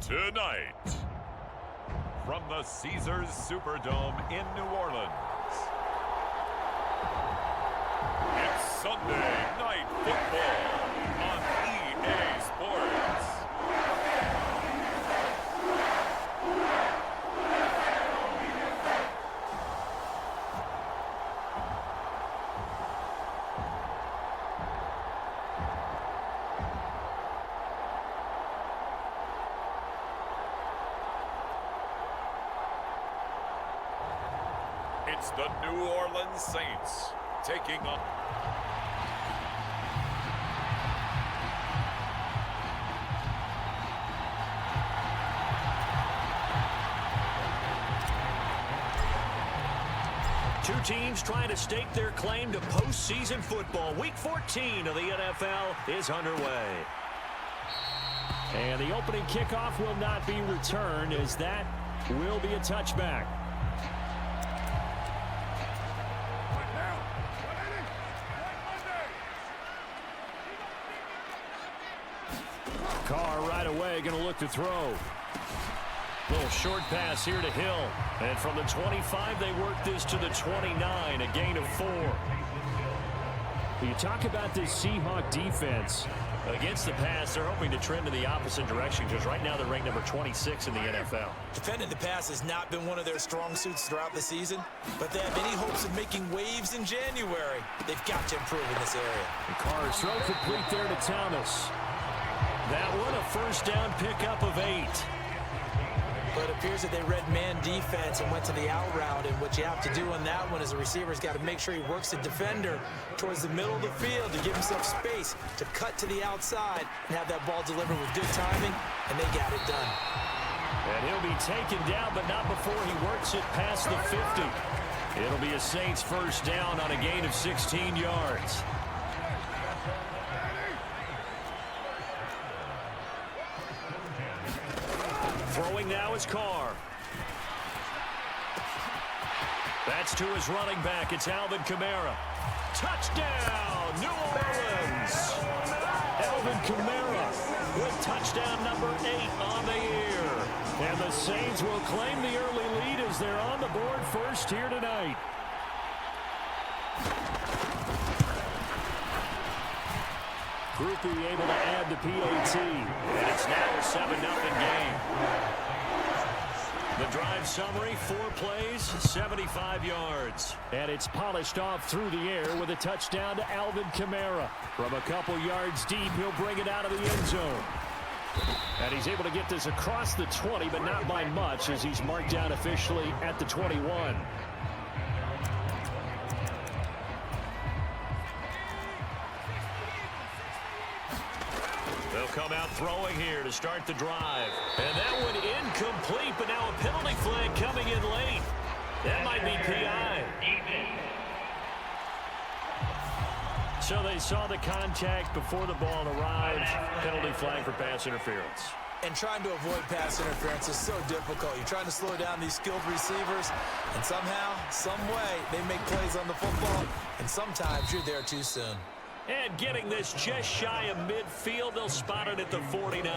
Tonight, from the Caesars Superdome in New Orleans, it's Sunday Night Football on EA Sports. It's the New Orleans Saints taking on... Two teams trying to stake their claim to postseason football. Week 14 of the NFL is underway. And the opening kickoff will not be returned, as that will be a touchback. Carr right away going to look to throw. Little short pass here to Hill. And from the 25, they work this to the 29, a gain of 4. You talk about this Seahawk defense. Against the pass, they're hoping to trend in the opposite direction, because right now they're ranked number 26 in the NFL. Defending the pass has not been one of their strong suits throughout the season, but they have any hopes of making waves in January. They've got to improve in this area. And Carr's throw complete there to Thomas. That one a first down pickup of 8. But it appears that they read man defense and went to the out route, and what you have to do on that one is the receiver's got to make sure he works the defender towards the middle of the field to give himself space to cut to the outside and have that ball delivered with good timing, and they got it done. And he'll be taken down, but not before he works it past the 50. It'll be a Saints first down on a gain of 16 yards. Throwing now is Carr. That's to his running back. It's Alvin Kamara. Touchdown, New Orleans. Alvin Kamara with touchdown number 8 on the year. And the Saints will claim the early lead as they're on the board first here tonight. Groupie able to add the PAT. And it's now a 7-0 game. The drive summary, 4 plays, 75 yards. And it's polished off through the air with a touchdown to Alvin Kamara. From a couple yards deep, he'll bring it out of the end zone. And he's able to get this across the 20, but not by much, as he's marked down officially at the 21. They'll come out throwing here to start the drive. And that one incomplete, but now a penalty flag coming in late. That might be PI. So they saw the contact before the ball arrived. Penalty flag for pass interference. And trying to avoid pass interference is so difficult. You're trying to slow down these skilled receivers, and somehow, some way, they make plays on the football, and sometimes you're there too soon. And getting this just shy of midfield, they'll spot it at the 49.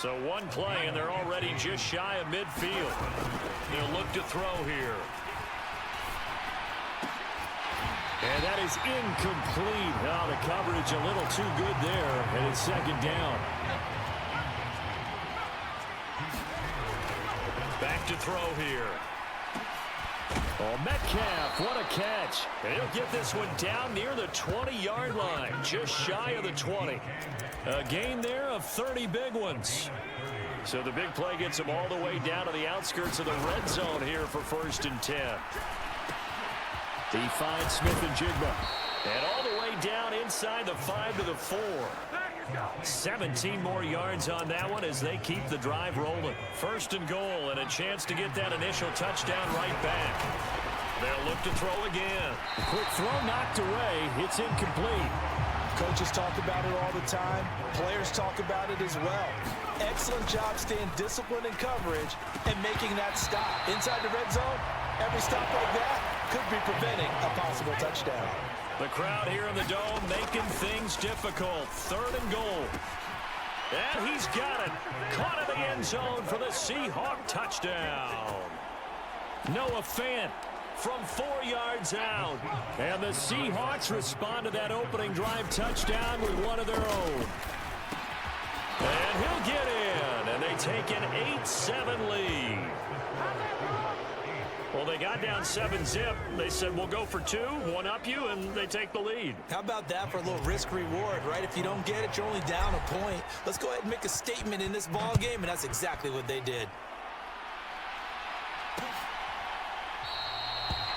So one play, and they're already just shy of midfield. They'll look to throw here. And that is incomplete. Now the coverage a little too good there, and it's second down. Back to throw here. Oh, Metcalf, what a catch. And he'll get this one down near the 20-yard line, just shy of the 20. A gain there of 30 big ones. So the big play gets him all the way down to the outskirts of the red zone here for 1st and 10. He finds Smith and Jigba. And all the way down inside the 5 to the 4. 17 more yards on that one as they keep the drive rolling. 1st and goal, and a chance to get that initial touchdown right back. They'll look to throw again. A quick throw knocked away. It's incomplete. Coaches talk about it all the time. Players talk about it as well. Excellent job staying disciplined in coverage and making that stop. Inside the red zone, every stop like that could be preventing a possible touchdown. The crowd here in the Dome making things difficult. 3rd and goal. And he's got it. Caught in the end zone for the Seahawk touchdown. Noah Fant from 4 yards out. And the Seahawks respond to that opening drive touchdown with one of their own. And he'll get in. And they take an 8-7 lead. Well, they got down 7-zip. They said, we'll go for 2, one up you, and they take the lead. How about that for a little risk-reward, right? If you don't get it, you're only down a point. Let's go ahead and make a statement in this ball game, and that's exactly what they did.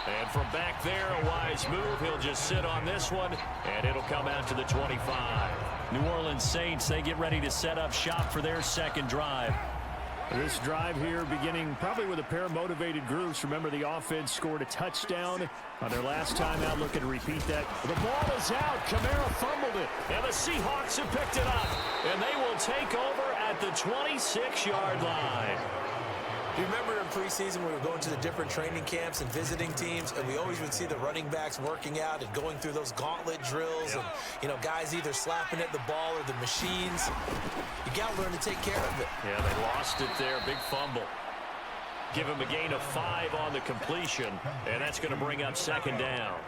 And from back there, a wise move. He'll just sit on this one, and it'll come out to the 25. New Orleans Saints, they get ready to set up shop for their second drive. This drive here beginning probably with a pair of motivated groups. Remember, the offense scored a touchdown on their last time out. Looking to repeat that. The ball is out. Kamara fumbled it. And the Seahawks have picked it up. And they will take over at the 26-yard line. You remember in preseason we were going to the different training camps and visiting teams, and we always would see the running backs working out and going through those gauntlet drills, and, you know, guys either slapping at the ball or the machines. You got to learn to take care of it. Yeah, they lost it there. Big fumble. Give him a gain of 5 on the completion, and that's going to bring up second down.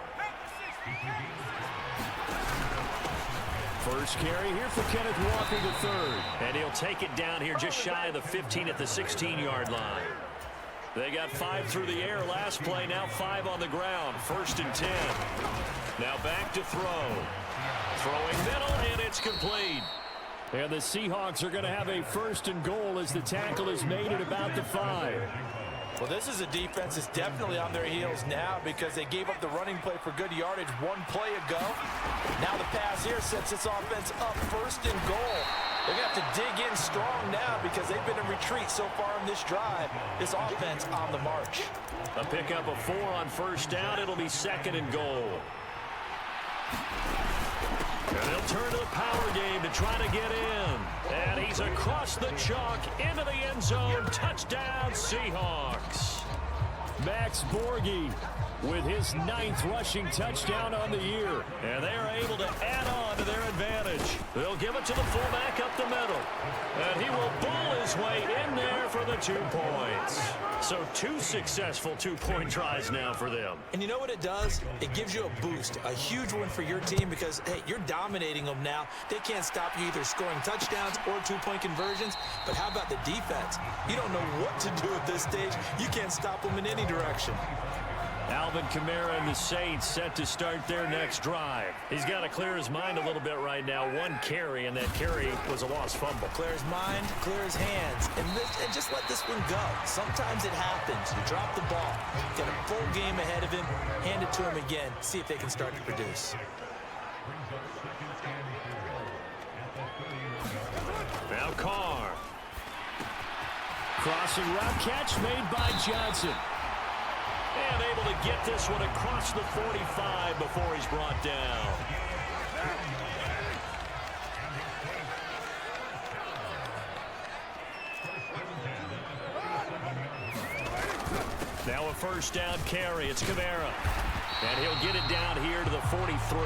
First carry here for Kenneth Walker III. And he'll take it down here just shy of the 15 at the 16-yard line. They got 5 through the air last play, now 5 on the ground. 1st and 10. Now back to throw. Throwing middle, and it's complete. And the Seahawks are going to have a 1st and goal as the tackle is made at about the 5. Well, this is a defense that's definitely on their heels now because they gave up the running play for good yardage 1 play ago. Now the pass here sets this offense up 1st and goal. They're going to have to dig in strong now because they've been in retreat so far in this drive. This offense on the march. A pickup of 4 on 1st down. It'll be 2nd and goal. And they'll turn to the power game to try to get in. And he's across the chalk into the end zone. Touchdown, Seahawks. Max Borghi with his 9th rushing touchdown on the year. And they're able to add on to their advantage. They'll give it to the fullback up the middle. And he will bull his way in there for the 2 points. So 2 successful 2-point tries now for them. And you know what it does? It gives you a boost, a huge one for your team because, hey, you're dominating them now. They can't stop you either scoring touchdowns or 2-point conversions. But how about the defense? You don't know what to do at this stage. You can't stop them in any direction. Alvin Kamara and the Saints set to start their next drive. He's got to clear his mind a little bit right now. 1 carry, and that carry was a lost fumble. Clear his mind, clear his hands, and just let this one go. Sometimes it happens. You drop the ball. Get a full game ahead of him. Hand it to him again. See if they can start to produce. Now Carr. Crossing route catch made by Johnson. And able to get this one across the 45 before he's brought down. Now a 1st down carry. It's Kamara. And he'll get it down here to the 43.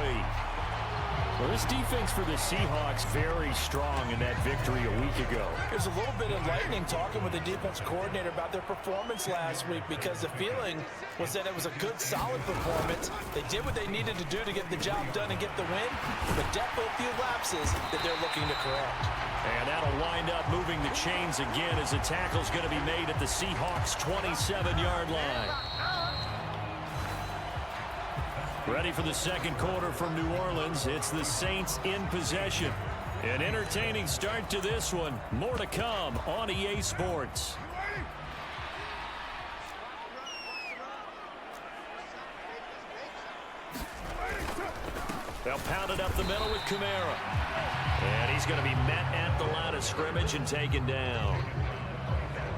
Well, this defense for the Seahawks very strong in that victory a week ago. There's a little bit enlightening talking with the defense coordinator about their performance last week because the feeling was that it was a good, solid performance. They did what they needed to do to get the job done and get the win, but definitely a few lapses that they're looking to correct. And that'll wind up moving the chains again as the tackle's going to be made at the Seahawks' 27-yard line. Ready for the 2nd quarter from New Orleans. It's the Saints in possession. An entertaining start to this one. More to come on EA Sports. They'll pound it up the middle with Kamara. And he's going to be met at the line of scrimmage and taken down.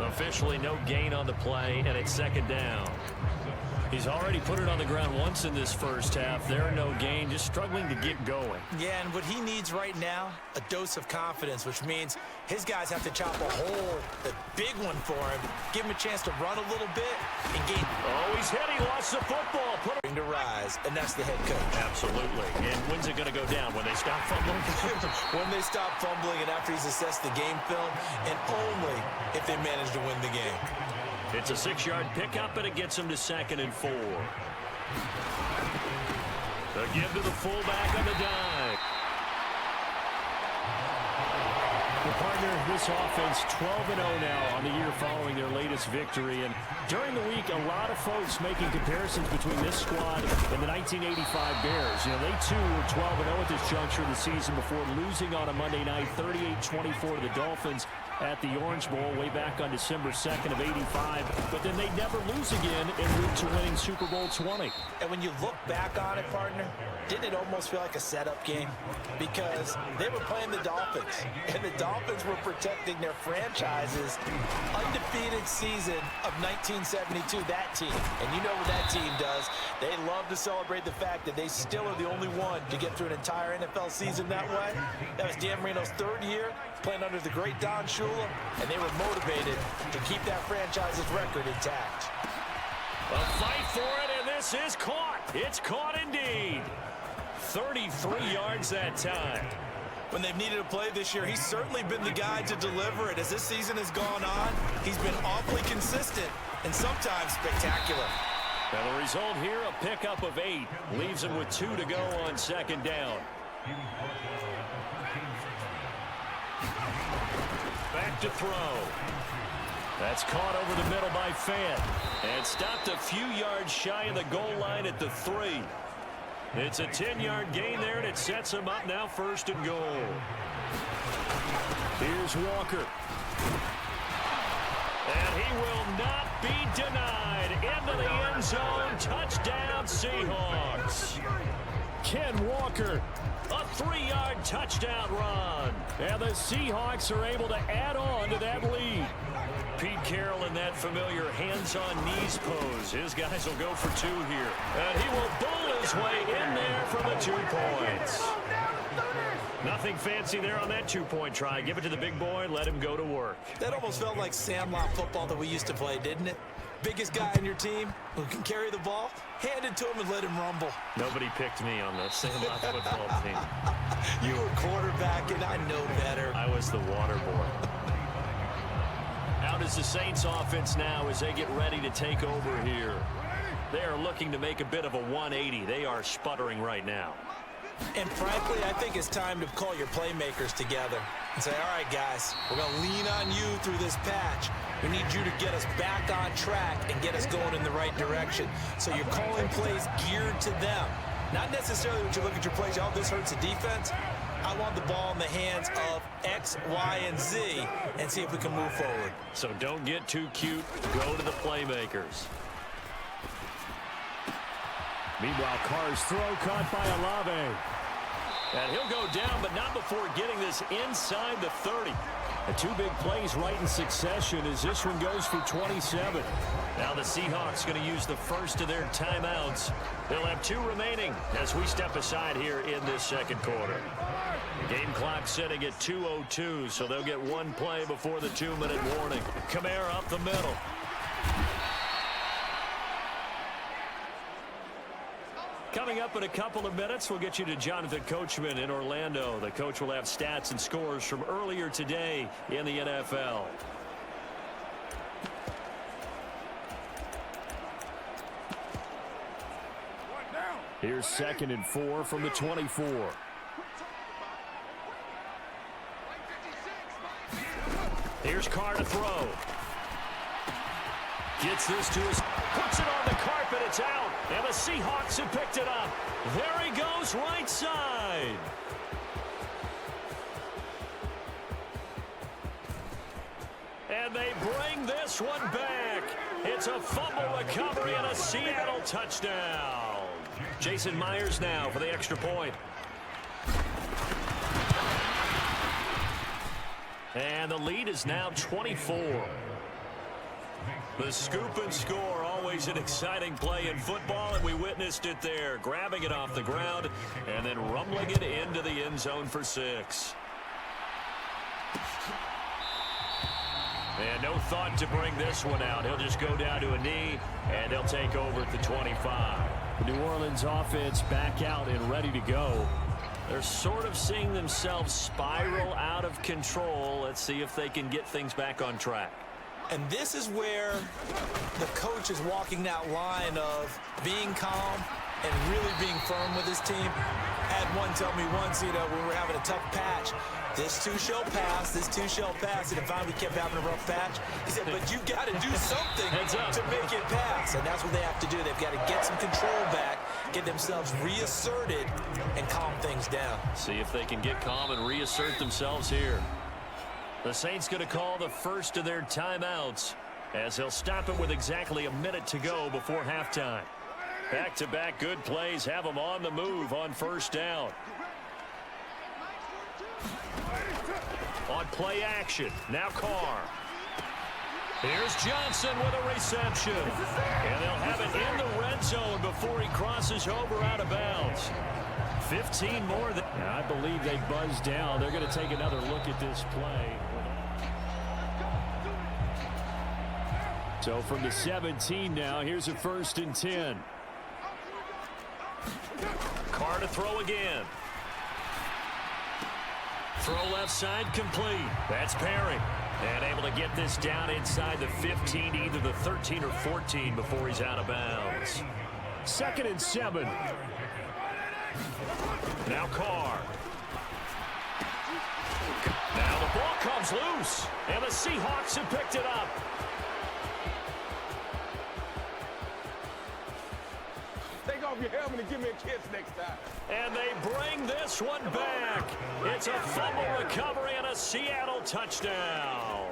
Officially no gain on the play, and it's 2nd down. He's already put it on the ground once in this 1st half. There, no gain, just struggling to get going. Yeah, and what he needs right now, a dose of confidence, which means his guys have to chop a hole, a big one for him, give him a chance to run a little bit, and gain. Oh, he's hit. He lost the football. Put it going to rise, and that's the head coach. Absolutely. And when's it going to go down? When they stop fumbling? When they stop fumbling and after he's assessed the game film, and only if they manage to win the game. It's a 6-yard pickup, and it gets him to 2nd and 4. The give to the fullback on the dive. Well, partner, this offense 12-0 now on the year following their latest victory. And during the week, a lot of folks making comparisons between this squad and the 1985 Bears. You know, they too were 12-0 at this juncture of the season before losing on a Monday night 38-24 to the Dolphins at the Orange Bowl way back on December 2nd of 85. But then they never lose again en route to winning Super Bowl 20. And when you look back on it, partner, didn't it almost feel like a setup game? Because they were playing the Dolphins, and the Dolphins were protecting their franchise's undefeated season of 1972, that team. And you know what that team does. They love to celebrate the fact that they still are the only one to get through an entire NFL season that way. That was Dan Marino's 3rd year playing under the great Don Shula, and they were motivated to keep that franchise's record intact. A fight for it, and this is caught. It's caught indeed. 33 yards that time. When they've needed a play this year, he's certainly been the guy to deliver it. As this season has gone on, he's been awfully consistent and sometimes spectacular. And the result here, a pickup of 8. Leaves him with 2 to go on 2nd down. Back to throw. That's caught over the middle by Fant. And stopped a few yards shy of the goal line at the 3. It's a 10-yard gain there, and it sets him up now 1st and goal. Here's Walker. And he will not be denied. Into the end zone. Touchdown, Seahawks. Ken Walker, a 3-yard touchdown run. And the Seahawks are able to add on to that lead. Pete Carroll in that familiar hands-on-knees pose. His guys will go for 2 here. And he will bowl his way in there for the 2 points. Nothing fancy there on that 2-point try. Give it to the big boy, let him go to work. That almost felt like Sandlot football that we used to play, didn't it? Biggest guy on your team who can carry the ball, hand it to him and let him rumble. Nobody picked me on the Sandlot football team. You were quarterback, and I know better. I was the water boy. Out is the Saints offense now as they get ready to take over here. They are looking to make a bit of a 180. They are sputtering right now. And frankly, I think it's time to call your playmakers together and say, all right, guys, we're going to lean on you through this patch. We need you to get us back on track and get us going in the right direction. So you're calling plays geared to them. Not necessarily when you look at your plays, oh, this hurts the defense. I want the ball in the hands of X, Y, and Z and see if we can move forward. So don't get too cute. Go to the playmakers. Meanwhile, Carr's throw caught by Olave. And he'll go down, but not before getting this inside the 30. And 2 big plays right in succession as this one goes for 27. Now the Seahawks going to use the first of their timeouts. They'll have 2 remaining as we step aside here in this 2nd quarter. Game clock setting at 2:02, so they'll get 1 play before the 2-minute warning. Kamara up the middle. Coming up in a couple of minutes, we'll get you to Jonathan Coachman in Orlando. The coach will have stats and scores from earlier today in the NFL. Here's 2nd and 4 from the 24. Here's Carr to throw. Gets this to his... Puts it on the carpet. It's out. And the Seahawks have picked it up. There he goes, right side. And they bring this one back. It's a fumble recovery and a Seattle touchdown. Jason Myers now for the extra point. And the lead is now 24. The scoop and score, always an exciting play in football, and we witnessed it there. Grabbing it off the ground and then rumbling it into the end zone for 6. And no thought to bring this one out. He'll just go down to a knee, and he'll take over at the 25. New Orleans offense back out and ready to go. They're sort of seeing themselves spiral out of control. Let's see if they can get things back on track. And this is where the coach is walking that line of being calm and really being firm with his team. Had one tell me once, when we were having a tough patch, this too shall pass, this too shall pass. And if finally we kept having a rough patch, he said, but you got to do something to make it pass. And that's what they have to do. They've got to get some control back, get themselves reasserted, and calm things down. See if they can get calm and reassert themselves here. The Saints going to call the first of their timeouts as they'll stop it with exactly a minute to go before halftime. Back-to-back good plays have them on the move on first down. On play action, now Carr. Here's Johnson with a reception. And they'll have it in the red zone before he crosses over out of bounds. 15 more. I believe they buzzed down. They're going to take another look at this play. So from the 17 now, here's a 1st and 10. Carr to throw again. Throw left side complete. That's Perry. And able to get this down inside the 15, either the 13 or 14 before he's out of bounds. 2nd and 7. Now Carr. Now the ball comes loose. And the Seahawks have picked it up. Take off your helmet and give me a kiss next time. And they bring this one back. It's a fumble recovery and a Seattle touchdown.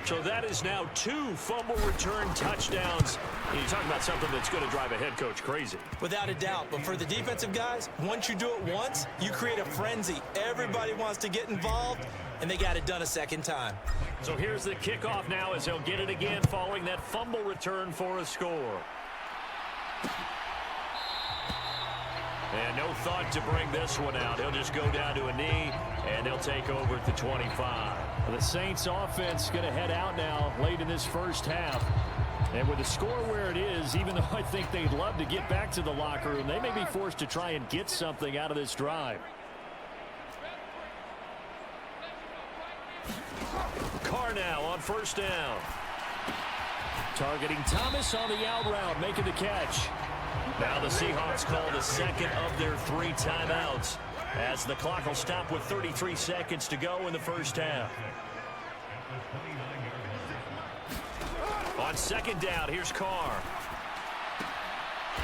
So that is now 2 fumble return touchdowns. You're talking about something that's going to drive a head coach crazy. Without a doubt. But for the defensive guys, once you do it once, you create a frenzy. Everybody wants to get involved, and they got it done a second time. So here's the kickoff now as they'll get it again following that fumble return for a score. And no thought to bring this one out. He'll just go down to a knee, and they'll take over at the 25. The Saints offense going to head out now late in this first half. And with the score where it is, even though I think they'd love to get back to the locker room, they may be forced to try and get something out of this drive. Carr now on first down. Targeting Thomas on the out route, making the catch. Now the Seahawks call the second of their 3 timeouts as the clock will stop with 33 seconds to go in the first half. On second down, here's Carr.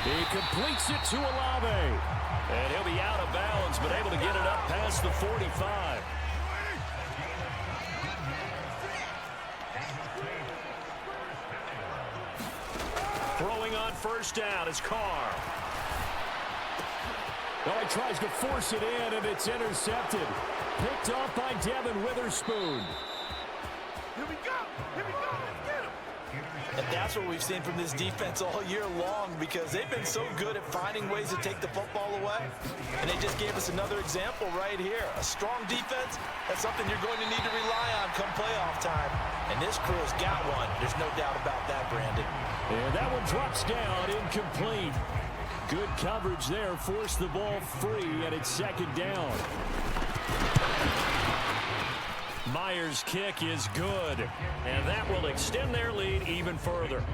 He completes it to Olave. And he'll be out of bounds, but able to get it up past the 45. Throwing on first down is Carr. Oh, he tries to force it in, and it's intercepted. Picked off by Devin Witherspoon. Here we go. Here we go. Let's get him. And that's what we've seen from this defense all year long, because they've been so good at finding ways to take the football away. And they just gave us another example right here. A strong defense, that's something you're going to need to rely on come playoff time. And this crew's got one. There's no doubt about that, Brandon. And that one drops down, incomplete. Good coverage there, forced the ball free, and it's second down. Myers' kick is good, and that will extend their lead even further.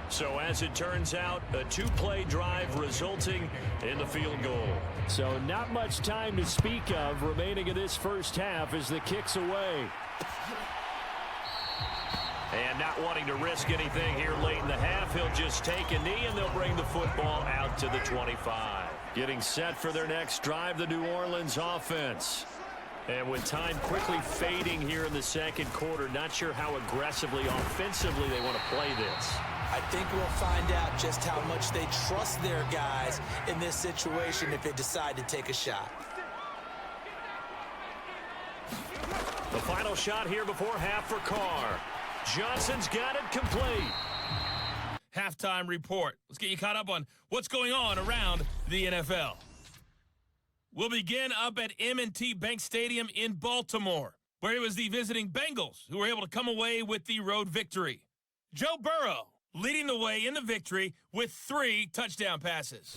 So as it turns out, a 2-play drive resulting in the field goal. So not much time to speak of remaining in this first half as the kick's away. And not wanting to risk anything here late in the half, he'll just take a knee and they'll bring the football out to the 25. Getting set for their next drive, the New Orleans offense. And with time quickly fading here in the second quarter, not sure how aggressively, offensively they want to play this. I think we'll find out just how much they trust their guys in this situation if they decide to take a shot. The final shot here before half for Carr. Johnson's got it complete. Halftime report. Let's get you caught up on what's going on around the NFL. will begin up at M&T Bank Stadium in Baltimore, where it was the visiting Bengals who were able to come away with the road victory. Joe Burrow leading the way in the victory with 3 touchdown passes.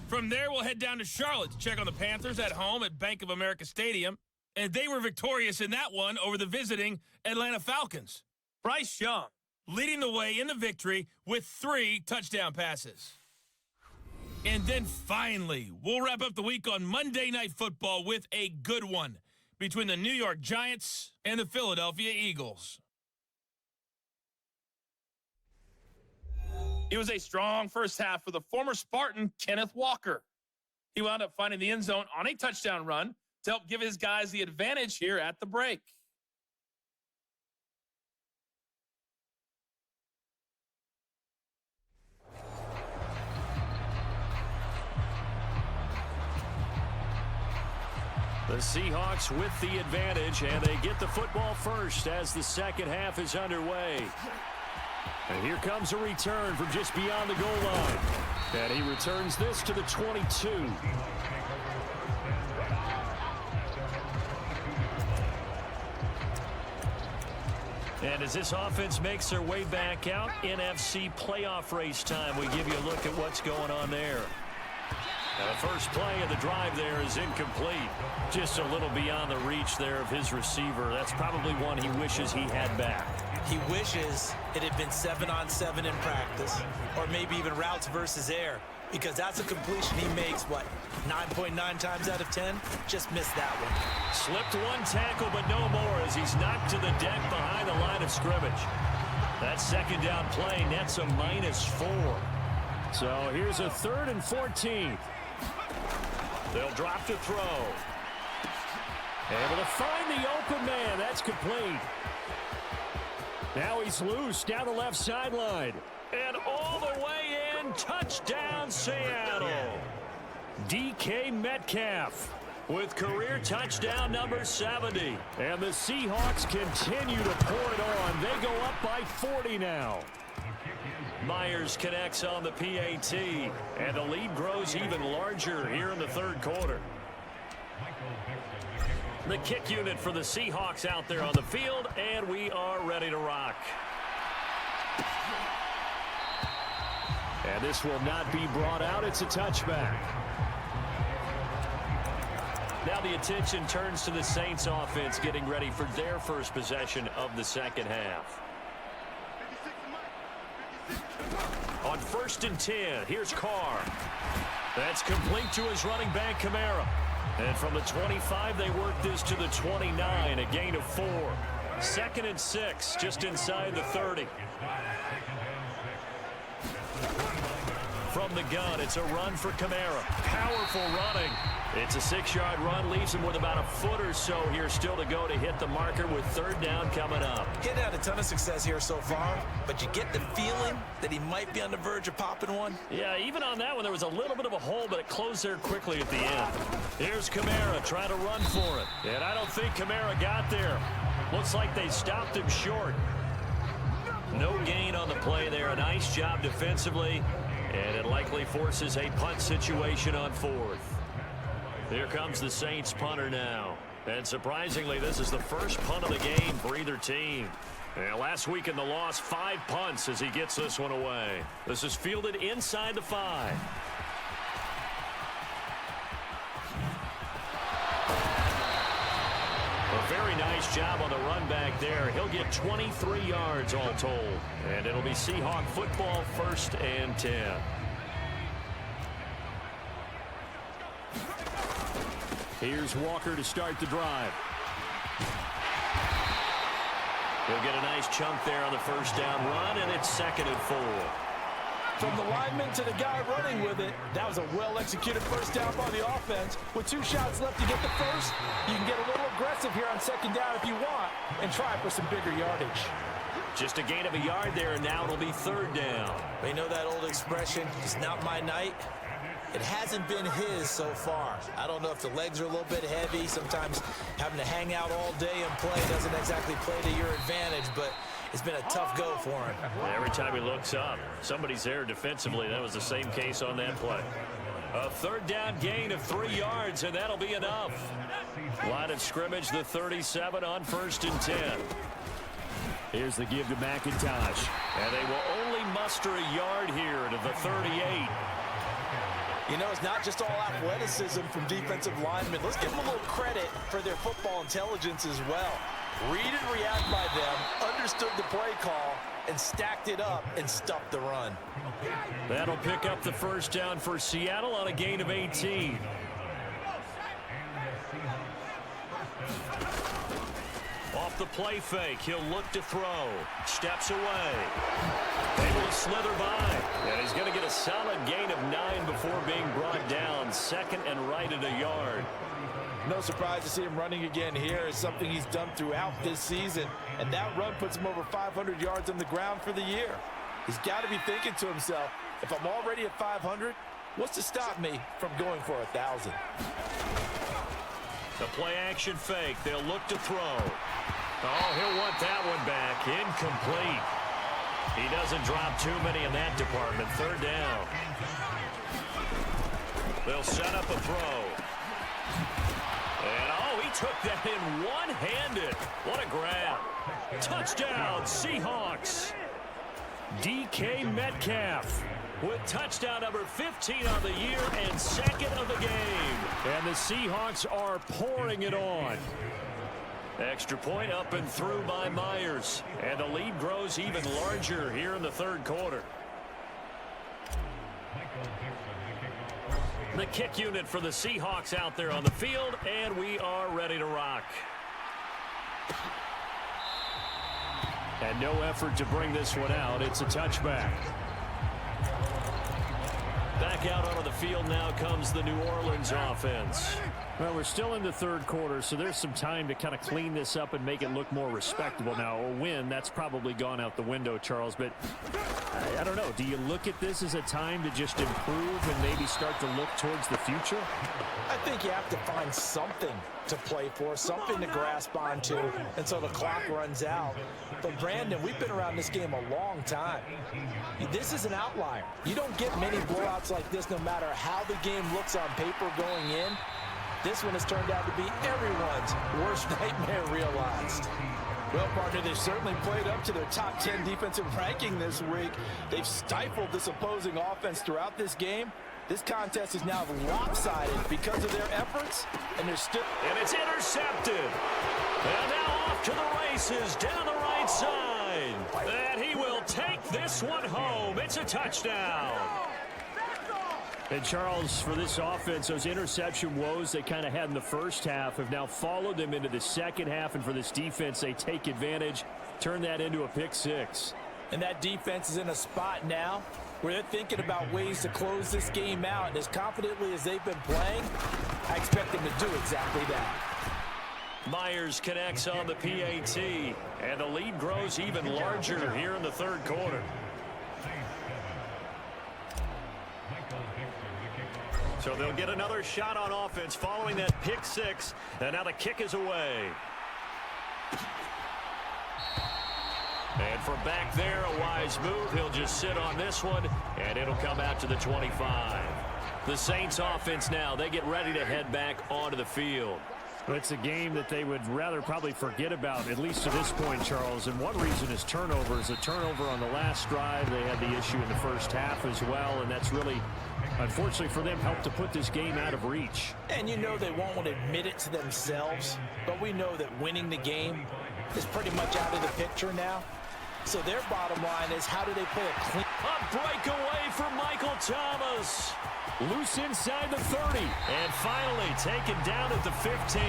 From there, we'll head down to Charlotte to check on the Panthers at home at Bank of America Stadium, and they were victorious in that one over the visiting Atlanta Falcons. Bryce Young leading the way in the victory with 3 touchdown passes. And then finally, we'll wrap up the week on Monday Night Football with a good one between the New York Giants and the Philadelphia Eagles. It was a strong first half for the former Spartan, Kenneth Walker. He wound up finding the end zone on a touchdown run to help give his guys the advantage here at the break. The Seahawks with the advantage, and they get the football first as the second half is underway. And here comes a return from just beyond the goal line. And he returns this to the 22. And as this offense makes their way back out, NFC playoff race time, we give you a look at what's going on there. Now the first play of the drive there is incomplete. Just a little beyond the reach there of his receiver. That's probably one he wishes he had back. He wishes it had been 7-on-7 in practice, or maybe even routes versus air, because that's a completion he makes, 9.9 times out of 10? Just missed that one. Slipped one tackle, but no more as he's knocked to the deck behind the line of scrimmage. That second down play nets a -4. So here's a 3rd and 14. They'll drop to throw. Able to find the open man. That's complete. Now he's loose down the left sideline. And all the way in. Touchdown, Seattle. DK Metcalf with career touchdown number 70. And the Seahawks continue to pour it on. They go up by 40 now. Myers connects on the PAT, and the lead grows even larger here in the third quarter. The kick unit for the Seahawks out there on the field, and we are ready to rock. And this will not be brought out. It's a touchback. Now the attention turns to the Saints offense getting ready for their first possession of the second half. On 1st and 10, here's Carr. That's complete to his running back, Kamara. And from the 25, they work this to the 29, a gain of 4. 2nd and 6, just inside the 30. From the gun, it's a run for Kamara. Powerful running. It's a 6-yard run, leaves him with about a foot or so here still to go to hit the marker with 3rd down coming up. He's had a ton of success here so far, but you get the feeling that he might be on the verge of popping one. Yeah, even on that one, there was a little bit of a hole, but it closed there quickly at the end. Here's Kamara trying to run for it. And I don't think Kamara got there. Looks like they stopped him short. No gain on the play there. A nice job defensively, and it likely forces a punt situation on 4th. Here comes the Saints punter now. And surprisingly, this is the first punt of the game for either team. And last week in the loss, 5 punts as he gets this one away. This is fielded inside the 5. A very nice job on the run back there. He'll get 23 yards all told. And it'll be Seahawk football 1st and 10. Here's Walker to start the drive. He'll get a nice chunk there on the first down run, and it's 2nd and 4. From the lineman to the guy running with it, that was a well-executed first down by the offense. With 2 shots left to get the first, you can get a little aggressive here on 2nd down if you want and try for some bigger yardage. Just a gain of a yard there, and now it'll be 3rd down. You know that old expression, it's not my night? It hasn't been his so far. I don't know if the legs are a little bit heavy. Sometimes having to hang out all day and play doesn't exactly play to your advantage, but it's been a tough go for him. Every time he looks up, somebody's there defensively. That was the same case on that play. A third down gain of 3 yards, and that'll be enough. Line of scrimmage, the 37 on 1st and 10. Here's the give to McIntosh. And they will only muster a yard here to the 38. You know, it's not just all athleticism from defensive linemen. Let's give them a little credit for their football intelligence as well. Read and react by them, understood the play call, and stacked it up and stuffed the run. That'll pick up the first down for Seattle on a gain of 18. Off the play fake, he'll look to throw. Steps away. Able to slither by. And he's going to get a solid gain of 9 before being brought down. Second and right at a yard. No surprise to see him running again here. It's something he's done throughout this season. And that run puts him over 500 yards on the ground for the year. He's got to be thinking to himself, if I'm already at 500, what's to stop me from going for 1,000? The play action fake. They'll look to throw. Oh, he'll want that one back. Incomplete. He doesn't drop too many in that department. Third down. They'll set up a throw. And, oh, he took that in one-handed. What a grab. Touchdown, Seahawks. DK Metcalf with touchdown number 15 on the year and second of the game. And the Seahawks are pouring it on. Extra point up and through by Myers. And the lead grows even larger here in the third quarter. The kick unit for the Seahawks out there on the field, and we are ready to rock. And no effort to bring this one out. It's a touchback. Back out onto the field now comes the New Orleans offense. Well, we're still in the third quarter, so there's some time to kind of clean this up and make it look more respectable. Now, a win, that's probably gone out the window, Charles, but I don't know. Do you look at this as a time to just improve and maybe start to look towards the future? I think you have to find something to play for, something to grasp onto until the clock runs out. But, Brandon, we've been around this game a long time. This is an outlier. You don't get many blowouts like this no matter how the game looks on paper going in. This one has turned out to be everyone's worst nightmare realized. Well, partner, they've certainly played up to their top 10 defensive ranking this week. They've stifled this opposing offense throughout this game. This contest is now lopsided because of their efforts, and they're still... And it's intercepted. And now off to the races down the right side. And he will take this one home. It's a touchdown. And, Charles, for this offense, those interception woes they kind of had in the first half have now followed them into the second half. And for this defense, they take advantage, turn that into a pick six. And that defense is in a spot now where they're thinking about ways to close this game out. And as confidently as they've been playing, I expect them to do exactly that. Myers connects on the PAT, and the lead grows even larger here in the third quarter. So they'll get another shot on offense following that pick six, and now the kick is away. And from back there, a wise move. He'll just sit on this one, and it'll come out to the 25. The Saints offense now, they get ready to head back onto the field. It's a game that they would rather probably forget about, at least to this point, Charles. And one reason is turnovers. A turnover on the last drive. They had the issue in the first half as well, and that's really, unfortunately for them, helped to put this game out of reach. And you know they won't want to admit it to themselves, but we know that winning the game is pretty much out of the picture now. So their bottom line is, how do they play a clean... A breakaway for Michael Thomas. Loose inside the 30. And finally taken down at the 15.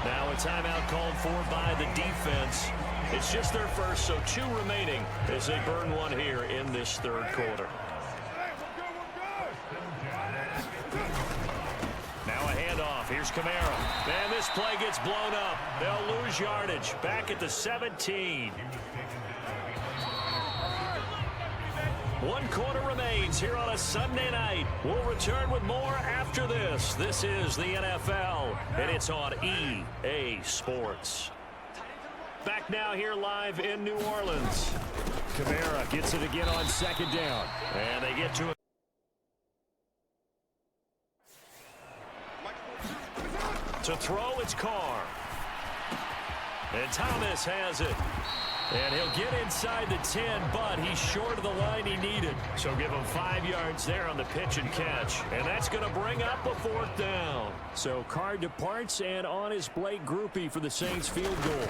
Now a timeout called for by the defense. It's just their first, so 2 remaining as they burn one here in this third quarter. Now a handoff. Here's Kamara. And this play gets blown up. They'll lose yardage. Back at the 17. 1 quarter remains here on a Sunday night. We'll return with more after this. This is the NFL, and it's on EA Sports. Back now here live in New Orleans. Kamara gets it again on second down. And they get to it. To throw, it's Carr. And Thomas has it. And he'll get inside the 10, but he's short of the line he needed. So give him 5 yards there on the pitch and catch. And that's going to bring up a 4th down. So Carr departs, and on his Blake Groupie for the Saints field goal.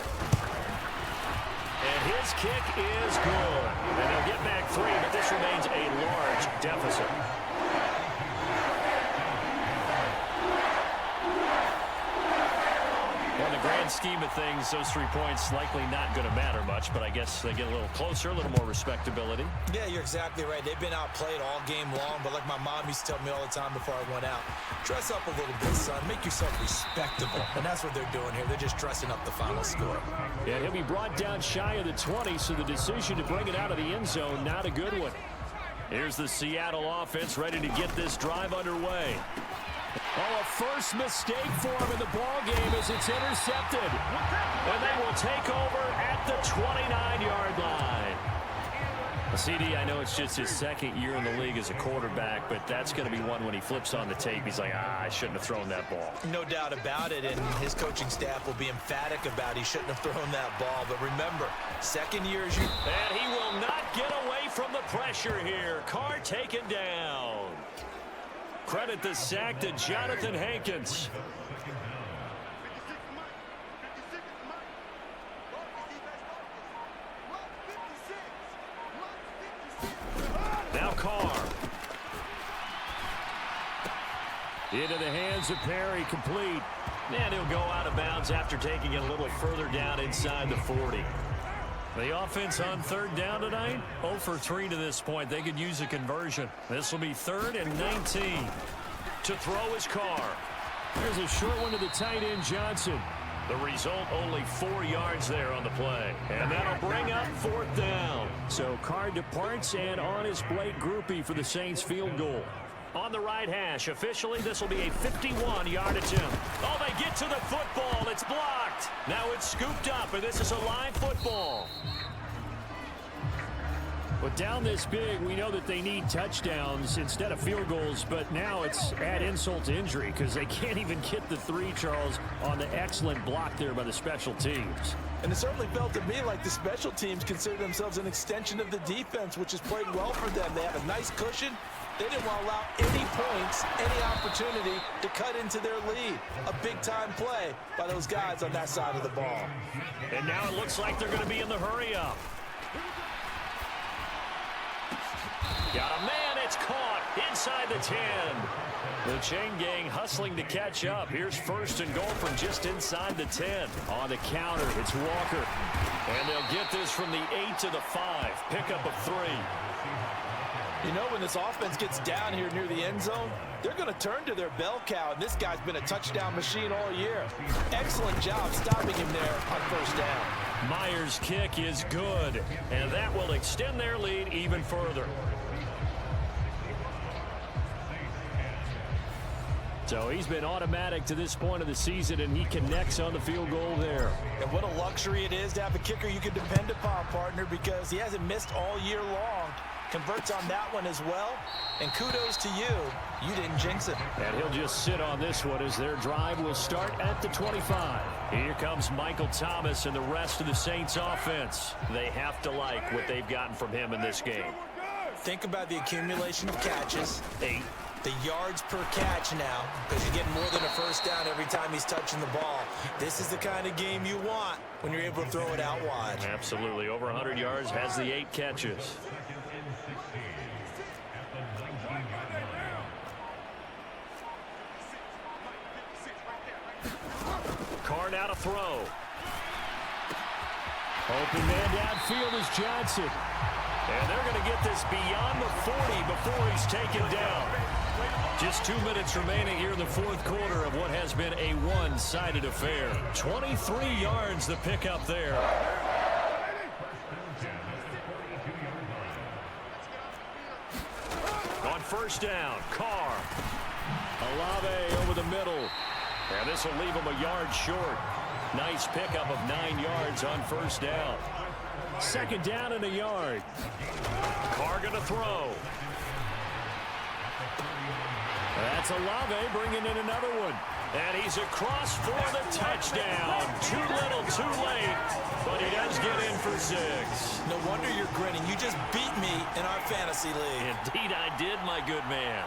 And his kick is good. And they'll get back 3, but this remains a large deficit. In the grand scheme of things, those 3 points likely not going to matter much, but I guess they get a little closer, a little more respectability. Yeah, you're exactly right. They've been outplayed all game long, but like my mom used to tell me all the time before I went out, dress up a little bit, son. Make yourself respectable. And that's what they're doing here. They're just dressing up the final score. Yeah, he'll be brought down shy of the 20, so the decision to bring it out of the end zone, not a good one. Here's the Seattle offense ready to get this drive underway. Oh, a first mistake for him in the ball game as it's intercepted. And they will take over at the 29-yard line. CD, I know it's just his 2nd year in the league as a quarterback, but that's going to be one when he flips on the tape. He's like, I shouldn't have thrown that ball. No doubt about it, and his coaching staff will be emphatic about he shouldn't have thrown that ball. But remember, 2nd year is you. And he will not get away from the pressure here. Carr taken down. Credit the sack to Jonathan Hankins. Now Carr. Into the hands of Perry, complete. And he'll go out of bounds after taking it a little further down inside the 40. The offense on 3rd down tonight, 0 for 3 to this point. They could use a conversion. This will be 3rd and 19. To throw is Carr. There's a short one to the tight end, Johnson. The result, only 4 yards there on the play. And that'll bring up 4th down. So Carr departs, and on his Blake Groupie for the Saints field goal. On the right hash, officially, this will be a 51-yard attempt. Oh, they get to the football. It's blocked. Now it's scooped up, and this is a live football. But down this big, we know that they need touchdowns instead of field goals, but now it's add insult to injury because they can't even get the 3, Charles, on the excellent block there by the special teams. And it certainly felt to me like the special teams consider themselves an extension of the defense, which has played well for them. They have a nice cushion. They didn't want to allow any points, any opportunity to cut into their lead. A big-time play by those guys on that side of the ball. And now it looks like they're going to be in the hurry-up. Got a man, it's caught inside the 10. The chain gang hustling to catch up. Here's 1st and goal from just inside the 10. On the counter, it's Walker. And they'll get this from the 8 to the 5. Pickup of 3. You know, when this offense gets down here near the end zone, they're going to turn to their bell cow, and this guy's been a touchdown machine all year. Excellent job stopping him there on 1st down. Myers' kick is good, and that will extend their lead even further. So he's been automatic to this point of the season, and he connects on the field goal there. And what a luxury it is to have a kicker you can depend upon, partner, because he hasn't missed all year long. Converts on that one as well. And kudos to you. You didn't jinx it. And he'll just sit on this one as their drive will start at the 25. Here comes Michael Thomas and the rest of the Saints offense. They have to like what they've gotten from him in this game. Think about the accumulation of catches. 8. The yards per catch now, because you're getting more than a 1st down every time he's touching the ball. This is the kind of game you want when you're able to throw it out wide. Absolutely. Over 100 yards, has the 8 catches. Carr now to throw. Open man downfield is Johnson. And they're going to get this beyond the 40 before he's taken down. Just 2 minutes remaining here in the 4th quarter of what has been a one-sided affair. 23 yards the pickup there. On 1st down, Carr. Olave over the middle. And this will leave him a yard short. Nice pickup of 9 yards on 1st down. 2nd down and a yard. Carr going to throw. That's Olave bringing in another one. And he's across for the touchdown. Too little, too late, but he does get in for 6. No wonder you're grinning. You just beat me in our fantasy league. Indeed I did, my good man.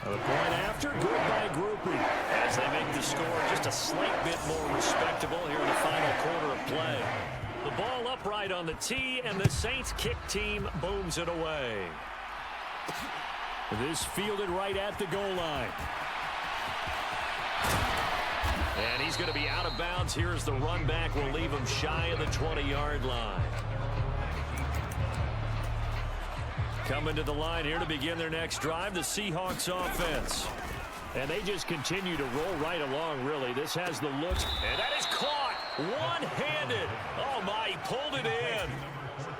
A point after, good by groupie. As they make the score just a slight bit more respectable here in the final quarter of play. The ball upright on the tee, and the Saints kick team booms it away. This fielded right at the goal line. And he's going to be out of bounds. Here's the run back. Will leave him shy of the 20-yard line. Coming to the line here to begin their next drive, the Seahawks offense. And they just continue to roll right along, really. This has the looks, and that is caught one-handed. Oh, my, he pulled it in.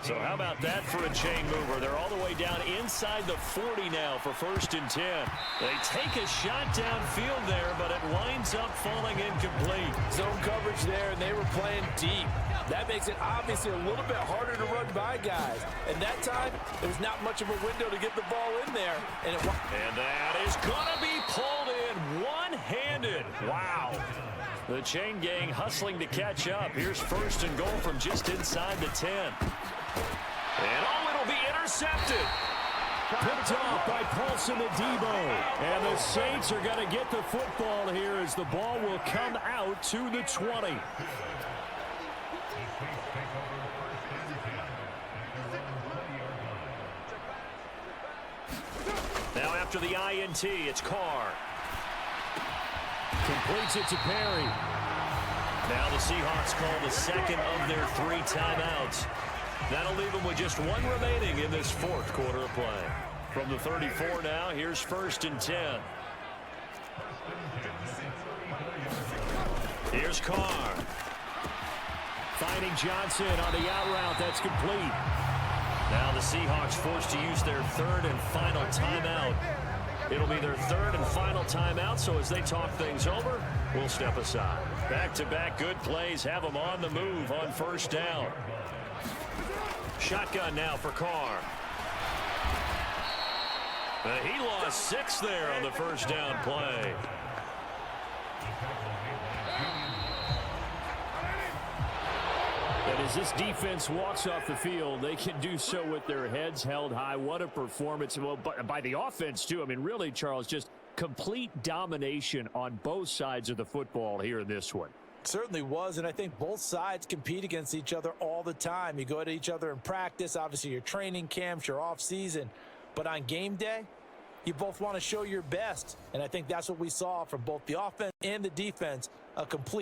So how about that for a chain mover? They're all the way down inside the 40 now for 1st and 10. They take a shot downfield there, but it winds up falling incomplete. Zone coverage there, and they were playing deep. That makes it obviously a little bit harder to run by guys. And that time, there's not much of a window to get the ball in there. And that is going to be pulled in one-handed. Wow. The chain gang hustling to catch up. Here's 1st and goal from just inside the 10. And it'll be intercepted. Picked off by Paulson Adebo. And the Saints are going to get the football here as the ball will come out to the 20. Now after the INT, it's Carr. Completes it to Perry. Now the Seahawks call the second of their 3 timeouts. That'll leave them with just 1 remaining in this 4th quarter of play. From the 34 now, here's 1st and 10. Here's Carr. Finding Johnson on the out route. That's complete. Now the Seahawks forced to use their 3rd and final timeout. It'll be their 3rd and final timeout, so as they talk things over, we'll step aside. Back-to-back good plays have them on the move on 1st down. Shotgun now for Carr. He lost 6 there on the 1st down play. And as this defense walks off the field, they can do so with their heads held high. What a performance. Well, by the offense, too. I mean, really, Charles, just complete domination on both sides of the football here in this one. Certainly was, and I think both sides compete against each other all the time. You go at each other in practice, obviously your training camps, your off-season. But on game day, you both want to show your best. And I think that's what we saw from both the offense and the defense, a complete